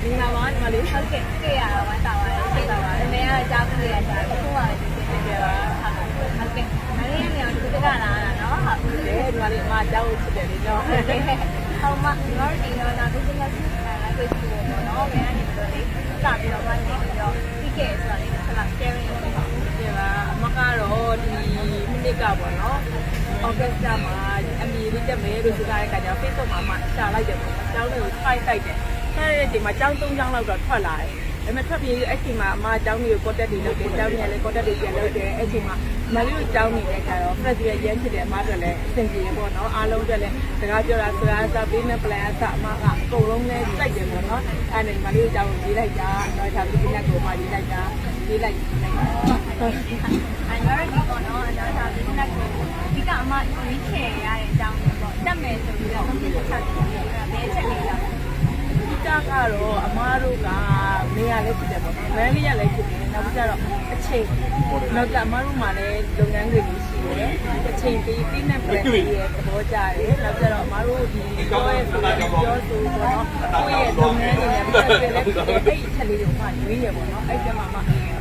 မင်္ဂလာပါညီမလေးဟုတ်ကဲ့တွေ့ရတော့ဝမ်းသာပါတယ်သိပါပါတယ်။အမေကအကြောင်းပြရတာအခုမှလည်းသိနေကြပါဟုတ်ကဲ့မလေးရနေအောင်ဒီကလာတာနော်ဟုတ် လေညီမလေးအမအကြောင်းဖြစ်တယ်လေနော်ဟောမဒီတော့ဒီတော့နောက် business ကိုရှိတယ်ပေါ့နော်။ဘယ်ကနေပြီးတော့လေစပြီးတော့မှနေပြီးတော့ပြီးခဲ့ဆိုတာလေးဆက်လာ sharing လုပ်ပါဦး။ ဒီပါအမကတော့ဒီမိနစ်ကပေါ့နော်ဩဂတ်စ်မှာအမီလေးတက်မယ်လို့ဆိုထားတဲ့ခါကျတော့ Facebook မှာမှရှာလိုက်တယ်ပေါ့အကြောင်းလေးကိုဖိုက်တိုက်တယ်အဲ့ဒီချိန်မှာကျောင်း၃ကျောင်းလောက်တော့ထွက်လာတယ်ဒါပေမဲ့ထွက်ပြီးအဲ့ချိန်မှာအမအကြောင်းလေးကို contact တွေလုပ်တယ်ကျောင်းကြီးလည်း contact တွေပြန်လုပ်တယ်အဲ့ချိန်မှာမလေးကိုကျောင်းနေတဲ့ခါတော့ fresh ရရမ်းဖြစ်တယ်အမတို့လည်းအဆင်ပြေပေါ့နော်အားလုံးတွေလည်းစကားပြောတာဆိုတာစပေးနေ plan အစအမကအကုန်လုံးလည်းစိုက်တယ်ပေါ့နော်အဲ့ဒါမလေးကိုကျောင်းကိုရေးလိုက်တာတော့ဒါပြီးတဲ့ကိုမှရေးလိုက်တာရေးလိုက်အဲ့တော့ဒီပေါ့နော်အဲ့ဒါ business ကိုဒီကအမရွေးချယ်ရတဲ့အကြောင်းပေါ့တက်မယ်ဆိုပြီးတော့ဒီတစ်ခါတည်းဘယ်ချက်လေးလဲဒီကတော့အမားတို့ကနေရာလည်းဖြစ်တယ်ပေါ့နော်။မန်းလေးရလည်းဖြစ်တယ်။နောက်ပြီးတော့အချိန်နောက်ကြအမားတို့မှလည်းလုပ်ငန်းတွေရှိတယ်။အချိန်ပေးပြီးနဲ့ပြန်ပြီးရသဘောကျတယ်။နောက်ကြတော့အမားတို့ဒီပြောရဲဆိုတော့ပြောဆိုပေါ့နော်။ကိုယ့်ရဲ့လုပ်ငန်းတွေနဲ့ပတ်သက်တဲ့အဲ့ဒီအချက်လေးတွေမှရွေးရပေါ့နော်။အဲ့ဒီမှာအ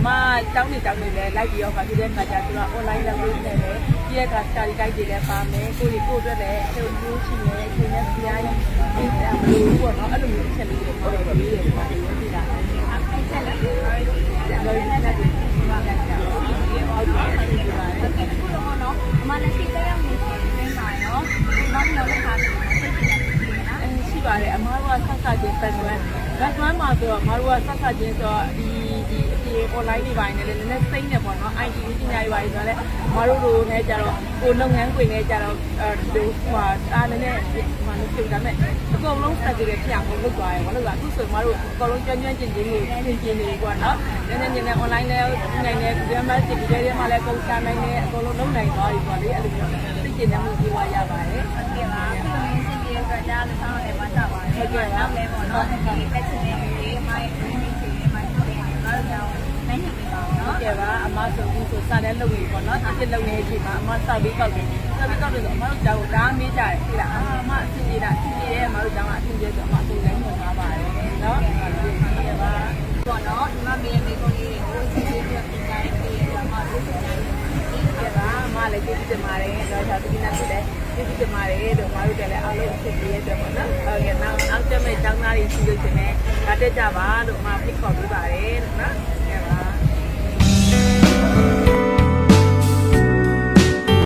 မတောင်းနေလည်းလိုက်ပြီးတော့ဗာဖြစ်တဲ့ခါကျတော့ online လုပ်လို့နေတယ်။ဒီက study guide တွေလည်းပါမယ်။ကိုအတွက်လည်းအကျိုးကျိုးရှိနေအချိန်နဲ့ပြားရင်ဒီအမလို့ပေါ့နော်။အဲ့လိုမျိုးအချက်လေးတွေပေါ့နော်။ဒီလိုပါဒီလိုပြတာ။အဲ့ချက်လေးကိုပြောရစီတယ်။လောရင်းနဲ့ဒီမှာလည်းကြောက်။ဒီအောက်မှာရှိနေပါတယ်။ အခုတော့နော်အမလည်းရှိတဲ့ရောက်နေနေပါနော်။နောက်နောက်တစ်ခါသိချင်တယ်ရှိပါတယ်အမားတို့ကဆက်ချင်းပတ်သွန်းမှာဆိုတော့အမားတို့ကဆက်ချင်းဆိုတော့ဒီအပြေ online တွေပိုင်းနဲ့လည်းနည်းနည်းစိမ့်နေပေါ့နော် IT ပညာရေးပိုင်းဆိုတော့လည်းအမားတို့လိုနဲ့ကြတော့ကိုလုပ်ငန်းခွင်နဲ့ကြတော့ဒီမှာအားနည်းနည်းမှလို့ပြောတာမဲ့အကုန်လုံးစက်တွေဖြစ်အောင်လုပ်သွားရဲဘာလို့လဲအခုဆိုအမားတို့အကုန်လုံးကျွမ်းကျင်ချင်းကိုသင်ကျင်နေကွာနော်နည်းနည်း online နဲ့နိုင်နေဒီမှာဒီထဲမှာလည်းကုန်ချနိုင်နေအကုန်လုံးလုပ်နိုင်သွားပြီပေါ့လေအဲ့လိုမျိုးသိကျင်နေမှုကြီးဝါရပါတယ်ဟုတ်ကဲ့ပါဒီအတွက်ဒါလည်းဆောင်းတယ်ပါတော့ပါတယ်ဟုတ်ကဲ့နောက်လည်းပေါ့နော်ဒီတက်ချင်တဲ့လူတွေမိုင်းရင်းချင်မိုင်းဆိုရင်တော့ကြောင်းနိုင်နေပြီပါနော် ကဲပါအမဆိုပြီးဆိုစတဲ့လုပ်နေပေါ့နော်တစ်လုပ်နေချိန်မှာအမစောက်ပြီးကောက်တယ်စောက်ပြီးကောက်တယ်ဆိုအမတို့ကြောင်ဒါမေးကြတယ်ဒီလားအမအဆင်ပြေတာအဆင်ပြေတယ်အမတို့ကြောင်ကအဆင်ပြေဆိုအမဆိုလည်းညွှန်ထားပါတယ်နော်ကဲပါပေါ့နော်ဒီမှာမေးမေးကုန်လေးကိုစီစီပြပြကြရင်ပြီးတော့မှလုပ်နေတယ်ကဲပါအမလည်းကျေးဇူးတင်ပါတယ်တော့ဒါဒီနေ့ဖြစ်တယ်ကျေးဇူးတင်ပါတယ်တို့အမတို့လည်းအားလုံးဖြစ်ပြရဲ့ပေါ့နော်ဟုတ်ကဲ့နောက်ကျမဲ့ကျောင်းသားတွေရှိလို့ရှင်လည်းဒါတက်ကြပါလို့အမဖိတ်ခေါ်ပေးပါတယ်နော်